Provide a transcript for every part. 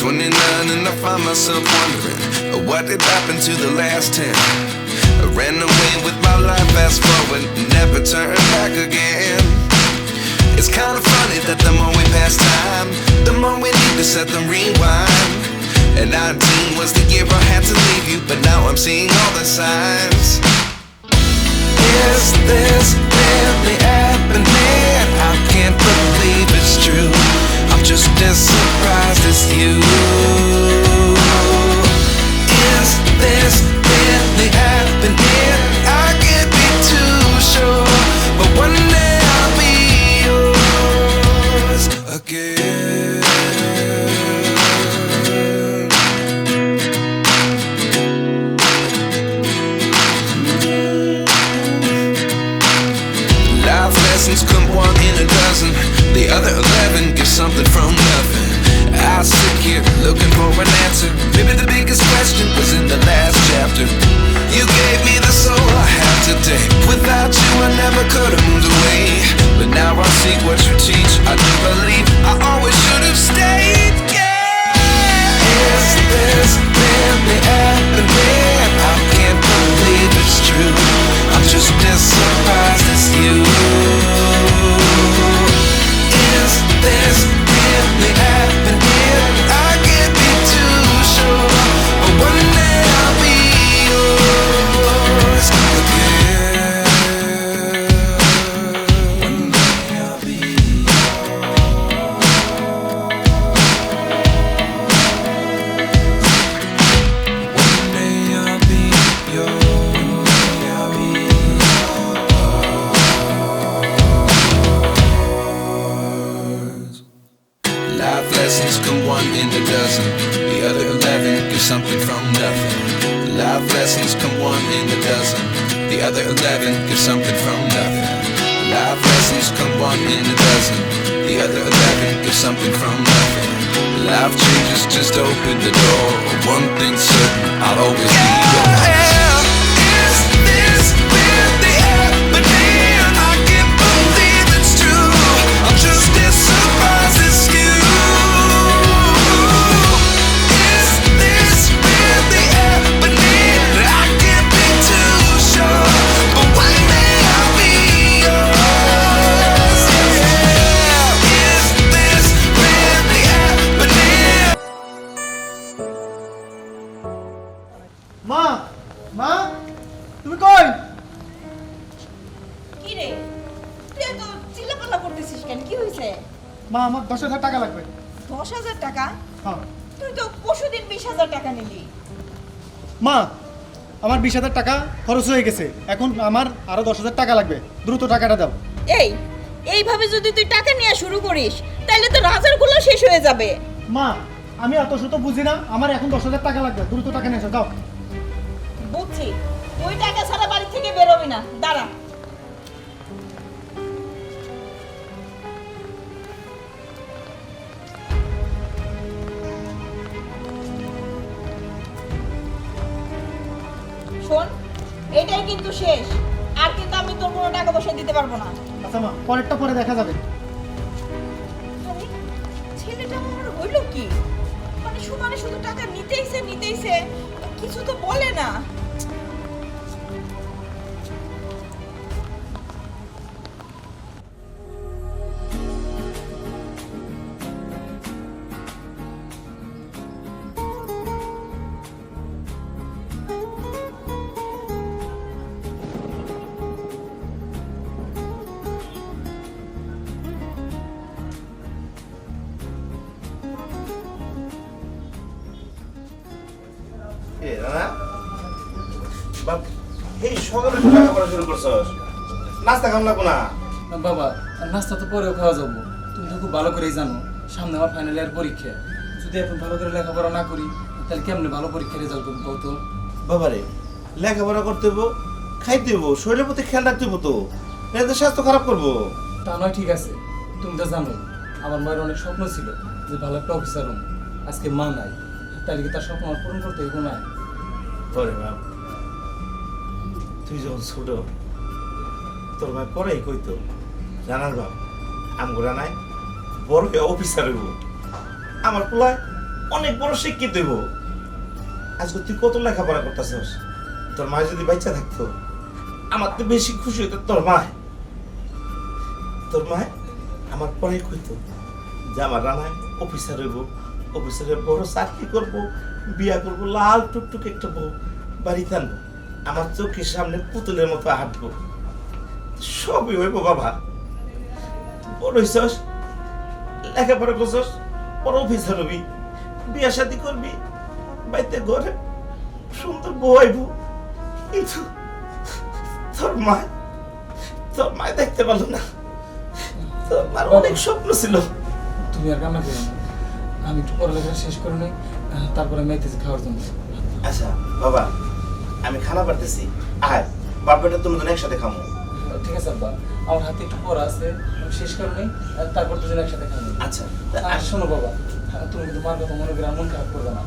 29 and I find myself wondering what did happen to the last 10. I ran away with my life, fast forward, never turn back again. It's kind of funny that the more we pass time, the more we need to set them rewind. And 19 was the year I had to leave you, but now I'm seeing all the signs. Is this really happening? I can't believe it's true. I'm just as surprised as you. Is this really happening? I can't be too sure, but one day I'll be yours again. Life lessons come one in a dozen. The other 11 get something from nothing. I sit here looking for an answer. Maybe the biggest question was in the last chapter. You gave me the soul I have today. Without you I never could have moved away. But now I see what you teach. I do believe I always should have stayed. Yeah. Is this really happening? I can't believe it's true. I'm just as surprised as you. Is this really happening? I can't be too sure, but one day I'll be yours again. One day I'll be One day I'll be yours. I'll be yours. Life lessons come one in a dozen. The other 11 get something from nothing. Life lessons come one in a dozen. The other 11 get something from nothing. Life lessons come one in a dozen. The other 11 get something from nothing. Life changes, just open the door. One thing's certain, I'll always be yours. Is this really happening? I can't believe it's true. I'm just as surprised as you. Is this really happening? I can't be too sure, but one day I'll be yours. Yeah. Is this really happening? মা মা তুমি কই? কি রে, তুই এত চিল্লাপাল্লা করতেছিস কেন? কি হয়েছে? মা আমার 10,000 টাকা লাগবে। 10,000 টাকা? হ্যাঁ তুই তো পরশুদিন 20,000 টাকা নিলি। মা আমার 20,000 টাকা খরচ হয়ে গেছে, এখন আমার আরো 10,000 টাকা লাগবে, দ্রুত টাকাটা দাও। এইভাবে যদি তুই টাকা নেওয়া শুরু করিস তাহলে তো রাজারগুলো শেষ হয়ে যাবে। মা আমি অত শত বুঝি না, আমার এখন 10,000 টাকা লাগবে, দ্রুত টাকা নিয়ে এসো দাও। বুঝছি, তুই টাকা ছাড়া বাড়ি থেকে বেরোবি না, দাঁড়া। শোন, এটাই কিন্তু শেষ, আর কিন্তু আমি তোর কোনো টাকা পয়সা দিতে পারবো না। আচ্ছা মা, পরেরটা পরে দেখা যাবে। আরে, ছেলেটা আমার হইল কি? মানে সুমানে শুধু টাকা নিতেইছে, কিছু তো বলে না। এই সকালে টাকা পড়া শুরু করছস, নাস্তা খাওয়া লাগবো না? বাবা নাস্তা তো পরেও খাওয়া যাবো, তুমি তো খুব ভালো করেই জানো সামনে আমার ফাইনাল ইয়ার পরীক্ষা। যদি এখন ভালো করে লেখাপড়া না করি তাহলে কেমনে ভালো পরীক্ষা রেজাল্ট করবো কত? বাবারে লেখাপড়া করতে হবো, খাইতে হবো, শরীরের প্রতি খেয়াল রাখতে হবো, তো এতে স্বাস্থ্য খারাপ করবো। তা নয় ঠিক আছে, তুমি তো জানো আমার মায়ের অনেক স্বপ্ন ছিল যে ভালো একটা অফিসার হম। আজকে মা নাই, তাহলে কি তার স্বপ্ন আমার পূরণ করতে হইব না? ওরে বাপ, তুই যখন ছোট তোর ভাই পরেই কইতো জানার বাপ আমগুলা নাই বড় অফিসার হইব। আমার পোলায় অনেক বড় শিক্ষিত হইব। আজকে তুই কত লেখাপড়া করতেছিস, তোর মা যদি বাচ্চা থাকতো আমার তো বেশি খুশি হইতো। তোর মা আমার পরে কইতো যে আমার রানায় অফিসার হইব, অফিসারের বড় চাকরি করব, বিয়া করব, লাল টুকটুক একটা বউ বাড়িতে আনবো, আমার চোখের সামনে পুতুলের মতো হাঁটবো। সবই হইব বাবা। বড় হইছস, লেখাপড়া করছস, বড় অফিসার হবি, বিয়া শাদি করবি, বাড়িতে ঘরে সুন্দর বউ আইব। কিন্তু তোর মা দেখতে পারলো না। তোর মার অনেক স্বপ্ন ছিল। তুমি আর কান্না করো না, আমি একটু পড়ালেখা শেষ করে নেই, তারপরে আমি আইতেছি খাওয়ার জন্য। আচ্ছা বাবা, আমি খানা পারতেছি, আয় বাপ বেটা তুমি একসাথে খামো। ঠিক আছে আব্বা, আমার হাতে একটু পড়া আছে, আমি শেষ করে নেই, তারপর দুজন একসাথে খাবো। আচ্ছা আর শোনো বাবা, তুমি কিন্তু মার কথা মনে করে আর মন খারাপ করবে না।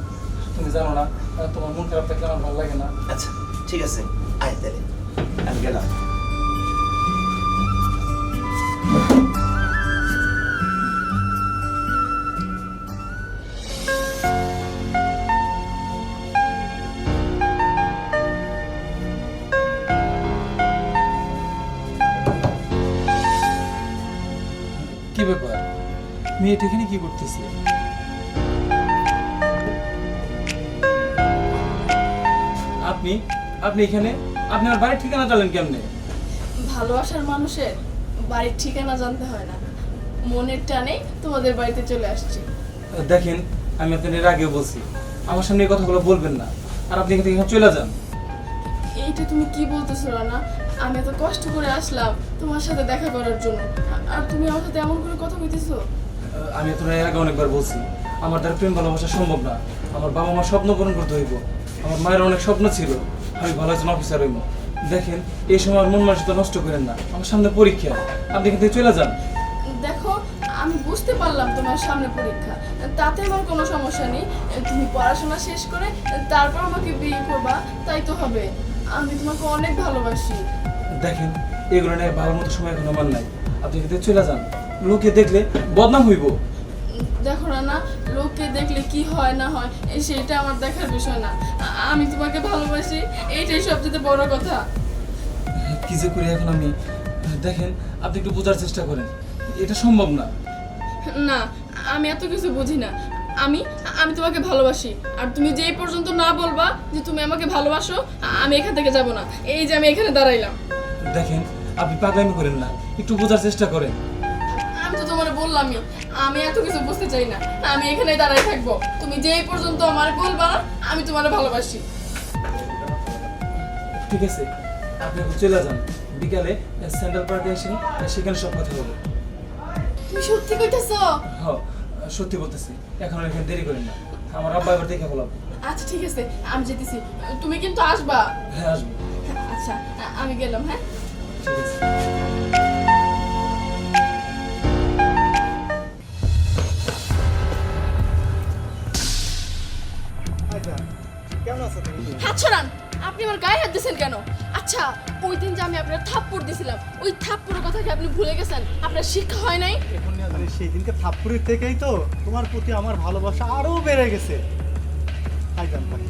তুমি জানো না, তোমার মন খারাপ থাকলে আমার ভালো লাগে না। আচ্ছা ঠিক আছে, আয় তাহলে আমি গেলাম। কি ব্যাপার, মেয়েটা এখানে কি করতেছে? আপনি আপনি এখানে, আপনি আমার বাড়ির ঠিকানা জানলেন কেমনে? ভালোবাসার মানুষের বাড়ির ঠিকানা জানতে হয় না, মনের টানে তোমাদের বাড়িতে চলে আসছি। দেখেন, আমি আপনাদের এর আগেও বলছি আমার সামনে এই কথাগুলো বলবেন না, আর আপনি এখান থেকে এখানে চলে যান। এইটা তুমি কি বলতেছো রানা? আমি এত কষ্ট করে আসলাম তোমার সাথে দেখা করার জন্য, আর তুমি আমার সাথে এমন করে কথা কইতেছো। আমি আপনার এর আগে অনেকবার বলছি আমার দ্বারা প্রেম ভালোবাসা সম্ভব না। আমার বাবা মার স্বপ্ন পূরণ করতে হইব। আমার মায়ের অনেক স্বপ্ন ছিল আমি ভালো একজন অফিসার হইব। দেখেন, এই সময় আমার মন মানসিকতা নষ্ট করেন না, আমার সামনে পরীক্ষা, আপনি এখান থেকে চলে যান। দেখো, আমি বুঝতে পারলাম তোমার সামনে পরীক্ষা, তাতে আমার কোনো সমস্যা নেই। তুমি পড়াশোনা শেষ করে তারপর আমাকে বিয়ে করবা, তাই তো হবে। আমি তোমাকে অনেক ভালোবাসি। দেখেন, এগুলো নিয়ে ভালো মতো সময় এখন আমার নাই, আপনি এখান থেকে চলে যান। লোকে দেখলে বদনাম হইব। দেখো না, লোককে দেখলে কি হয় না হয় সেটা আমার দেখার বিষয় না। আমি তোমাকে ভালোবাসি, এইটাই সবচেয়ে বড় কথা। কি যে করি এখন আমি। দেখেন, আপনি একটু বোঝার চেষ্টা করেন, এটা সম্ভব না। না, আমি এত কিছু বুঝি না। আমি আমি তোমাকে ভালোবাসি, আর তুমি যেই পর্যন্ত না বলবা যে তুমি আমাকে ভালোবাসো, আমি এখান থেকে যাব না। এই যে আমি এখানে দাঁড়াইলাম। দেখেন, আপনি পাগলামি করেন না, একটু বোঝার চেষ্টা করেন। আমি তো তোমার বললামই, আমি এত কিছু বুঝতে চাই না। আমি এখানেই দাঁড়াই থাকবো, তুমি যেই পর্যন্ত আমার বলবা না আমি তোমার ভালোবাসি। ঠিক আছে, আপনি এখন চলে যান। বিকালে সেন্ট্রাল পার্কে এসে সেখানে সব কথা বলবো। তুমি সত্যি কইতেছো? হ্যাঁ, সত্যি বলতেছি। এখন আর এখানে দেরি করেন না, আমার আব্বা এবার দেখে বলাবো। আচ্ছা ঠিক আছে, আমি যেতেছি, তুমি কিন্তু আসবা। হ্যাঁ, আসবো। আচ্ছা, আমি গেলাম। হ্যাঁ, ঠিক আছে। আচ্ছা, কেমন আছো তুমি? হাত ছড়ান। আপনি আমার গায়ে হাত দিয়েছেন কেন? আচ্ছা, ওই দিন যে আমি আপনার থাপ্পড় দিয়েছিলাম, ওই থাপ্পড়ের কথা কি আপনি ভুলে গেছেন? আপনার শিক্ষা হয় নাই? আরে সেই দিনকে থাপ্পড়ের থেকেই তো তোমার প্রতি আমার ভালোবাসা আরো বেড়ে গেছে। আইজান পাখি।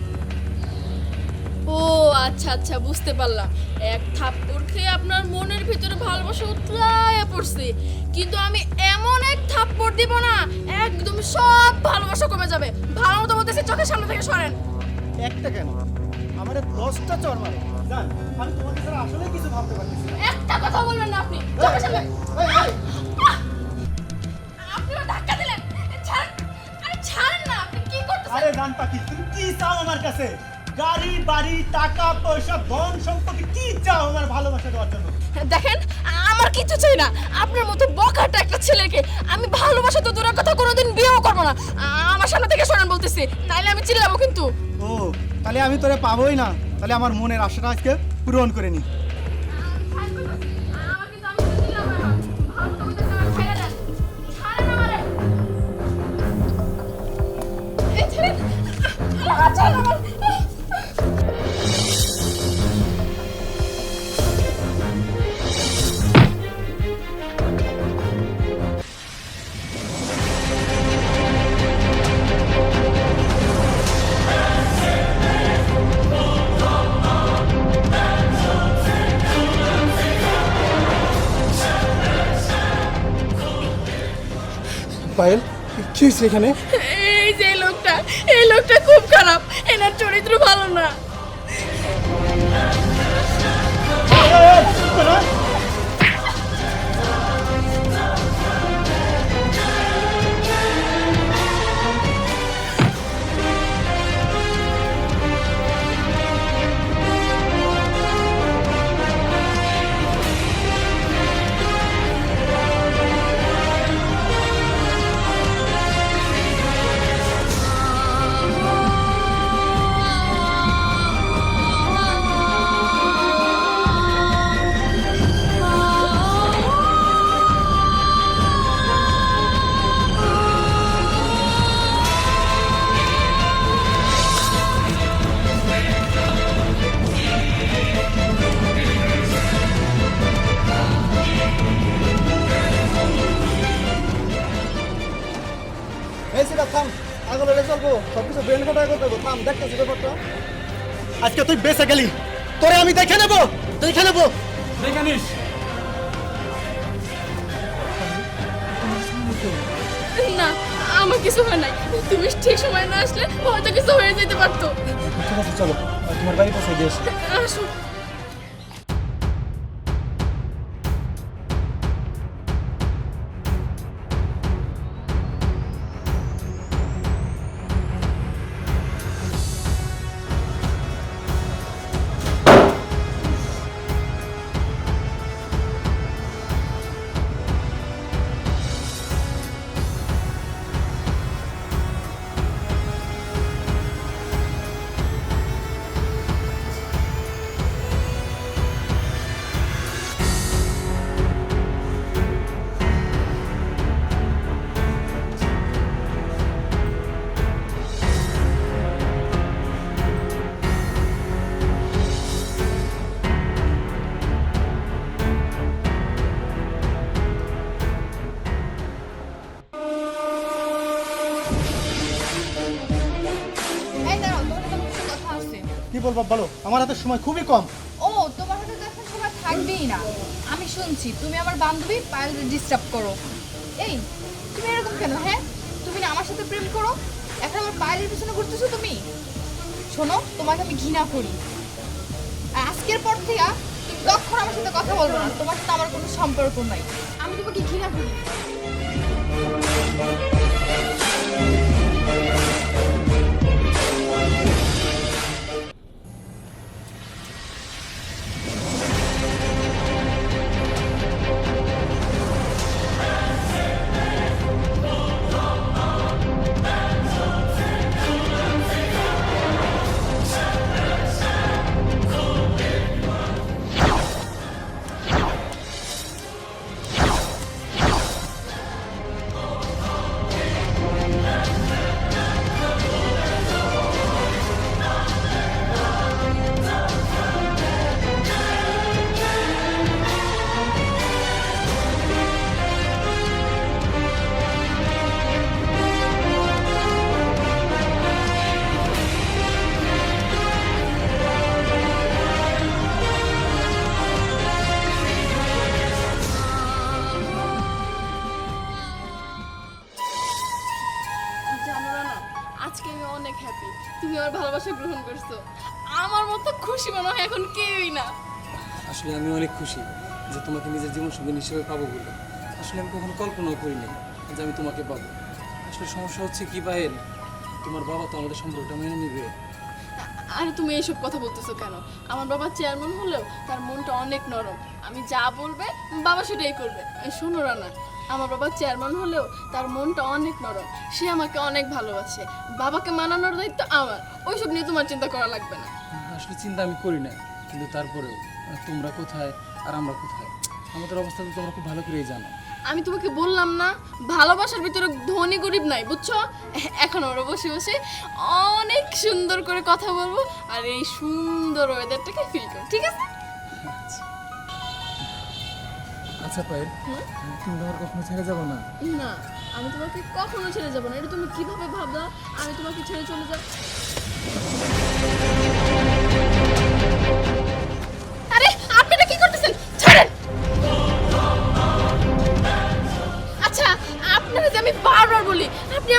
ও আচ্ছা আচ্ছা, বুঝতে পারলাম। এক থাপ্পড় খেয়ে আপনার মনের ভিতরে ভালোবাসা উতলায়া পড়ছে, কিন্তু আমি এমন এক থাপ্পড় দিব না, একদম সব ভালোবাসা কমে যাবে। ভালো মতো বলতেছি, চোখের সামনে থেকে সরেন। একটা কেন, আমার 10টা চড় মারে। জান, আমি তোমাকে ছাড়া আসলে কিছু ভাবতে পারতেছি না। একটা কথা বলবেন না আপনি, চোখের সামনে। এই, আপনি আমার ধাক্কা দিলেন। ছাড়েন, আরে ছাড়েন না, আপনি কি করতেছেন? আরে জান পাখি, তুমি কি চাও আমার কাছে? গাড়ি বাড়ি টাকা পয়সা ধন সম্পত্তি কি চাও আমার ভালোবাসা দেওয়ার জন্য? দেখেন, আমার কিছু চাই না। আপনার মতো বকাটা একটা ছেলেকে আমি ভালোবাসা তো দূরের কথা কোনোদিন বিয়েও করবো না। আমার সামনে থেকে সরেন বলতেছি, নাইলে আমি চিল্লাবো কিন্তু। ও, তাহলে আমি তোরে পাবোই না। তাহলে আমার মনের আশাটা আজকে পূরণ করে নি। কি হয়েছে এখানে? এই যে এই লোকটা খুব খারাপ, এনার চরিত্র ভালো না। এই সেটা থাম, আগুন লেগে চলবো, সবকিছু ব্রেন কাটা করতে হবে। থাম, দেখতেছি ব্যাপারটা। আজকে তুই বেঁচে গেলি, তোরে আমি দেখে নেবো। দেখে নিস। না, আমার কিছু হয় নাই, তুমি ঠিক সময় না আসলে হয়তো কিছু হয়ে যেতে পারতো। ঠিক আছে, চলো তোমার বাড়ি পৌঁছে দিয়ে আসি। আসো। এই দাঁড়াও, তোমার সাথে আমার কিছু কথা আছে। কি বলবো বলো, আমার হাতে সময় খুবই কম। ও, তোমার হাতে তো এখন সময় থাকবেই না। আমি শুনছি তুমি আমার বান্ধবী পায়েলকে ডিস্টার্ব করো। এই, তুমি এরকম কেন? হ্যাঁ, তুমি না আমার সাথে প্রেম করো, এখন আমার পায়েলের পিছনে ঘুরতেছো তুমি? শোনো, তোমাকে আমি ঘৃণা করি। আর আজকের পর থেকে তুমি তখন আমার সাথে কথা বলবো না, তোমার সাথে আমার কোনো সম্পর্ক নাই। আমি তোমাকে ঘৃণা করি। জানো না, আজকে আমি অনেক হ্যাপি, তুমি আমার ভালোবাসা গ্রহণ করছো। আমার মতো খুশি মনে হয় এখন কেউই না। আসলে আমি অনেক খুশি যে তোমাকে নিজের জীবন সঙ্গী হিসেবে পাবো বলে। আসলে আমি কখনো কল্পনাও করিনি যে আমি তোমাকে পাবো। আসলে সমস্যা হচ্ছে কি পায়েল, তোমার বাবা তো আমাদের সম্পর্কটা মেনে নেবে। আরে তুমি এইসব কথা বলতেছো কেন? আমার বাবা চেয়ারম্যান হলেও তার মনটা অনেক নরম, আমি যা বলবে বাবা সেটাই করবে। শোনো রানা, আমার বাবা চেয়ারম্যান হলেও তার মনটা অনেক নরম, সে আমাকে অনেক ভালোবাসে। বাবাকে মানানোর দায়িত্ব আমার, ওইসব নিয়ে তোমার চিন্তা করা লাগবে না। আসলে চিন্তা আমি করি না, কিন্তু তারপরেও তোমরা কোথায় আর আমরা কোথায়, আমাদের অবস্থা তো তোমরা খুব ভালো করেই জানো। আমি তোমাকে বললাম না, ভালোবাসার ভিতরে ধনী গরিব নাই, বুঝছো? এখন ওরা বসে বসে অনেক সুন্দর করে কথা বলবো আর এই সুন্দর ওয়েদারটাকে ফিল করো, ঠিক আছে? আচ্ছা পায়েল, তুমি তোমার কখনো ছেড়ে যাবো না? না, আমি তোমাকে কখনো ছেড়ে যাব না। এটা তুমি কিভাবে ভাবলা আমি তোমাকে ছেড়ে চলে যাব? আরে আপনি এটা কি করতেছেন? ছাড়েন। আচ্ছা, আপনারা যে আমি বারবার বলি আপনি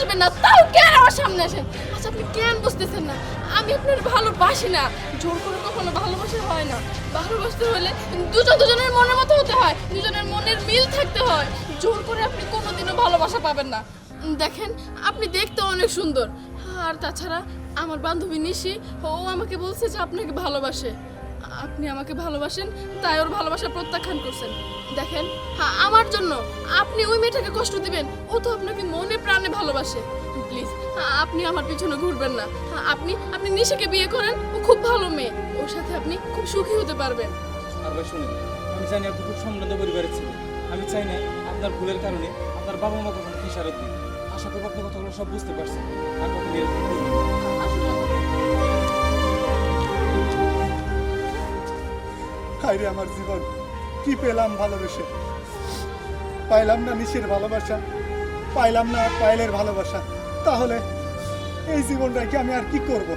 পারবেন না, তাও কেন আমার সামনে আসেন? আচ্ছা আপনি কেন বুঝতেছেন না? আমি আপনার ভালোবাসি না, জোর করে কখনো ভালোবাসা হয় না। ভালোবাসতে হলে দুজনের মনের মতো হতে হয়, দুজনের মনের মিল থাকতে হয়। জোর করে আপনি কোনোদিনও ভালোবাসা পাবেন না। দেখেন আপনি দেখতে অনেক সুন্দর, আর তাছাড়া আমার বান্ধবী নিশি ও আমাকে বলছে যে আপনাকে ভালোবাসে। আপনি আমাকে ভালোবাসেন, তাই ওর ভালোবাসা প্রত্যাখ্যান করছেন। দেখেন হ্যাঁ, আমার জন্য আপনি ওই মেয়েটাকে কষ্ট দিবেন? ও তো আপনাকে মনে প্রাণে ভালোবাসে। প্লিজ আপনি আমার পিছনে ঘুরবেন না। আপনি আপনি নিশিকে বিয়ে করেন, ও খুব ভালো মেয়ে, ওর সাথে আপনি খুব সুখী হতে পারবেন। আর ভাই শুনুন, আমি জানি আপনি খুব সম্ভ্রান্ত পরিবারের ছিল, আমি চাই না আপনার ভুলের কারণে আপনার বাবা মা কখনো খেসারত দিন। আশা করি আপনি কথাগুলো সব বুঝতে পারছেন, আর কখনো এরকম করবেন না। আসলে হায়রে আমার জীবন, কি পেলাম ভালোবেসে? পাইলাম না নিশির ভালোবাসা, পাইলাম না পায়েলের ভালোবাসা। তাহলে এই জীবনটাকে আমি আর কি করব?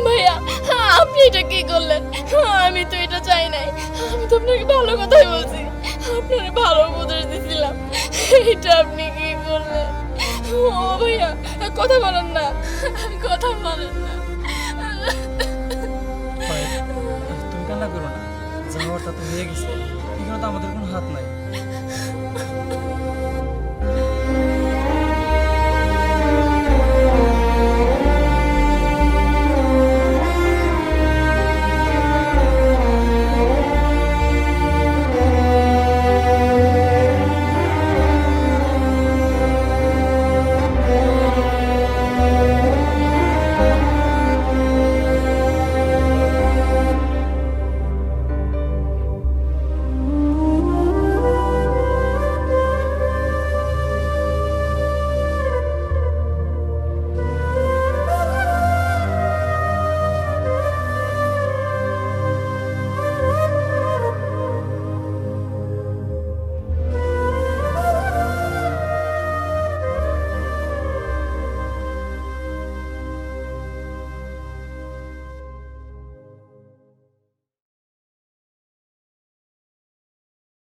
ভাইয়া আপনি এটা কি করলেন? আমি তো এটা চাই নাই, আমি তো আপনাকে ভালো কথাই বলছি, আপনার ভালো উপদেশ দিছিলাম, এটা আপনি কি করলেন? ও ভাইয়া কথা বলেন না, কথা বলেন না। তুমি কান্না করো না, যা হওয়ার তা তো হয়ে গেছে, এখানে তো আমাদের কোনো হাত নাই।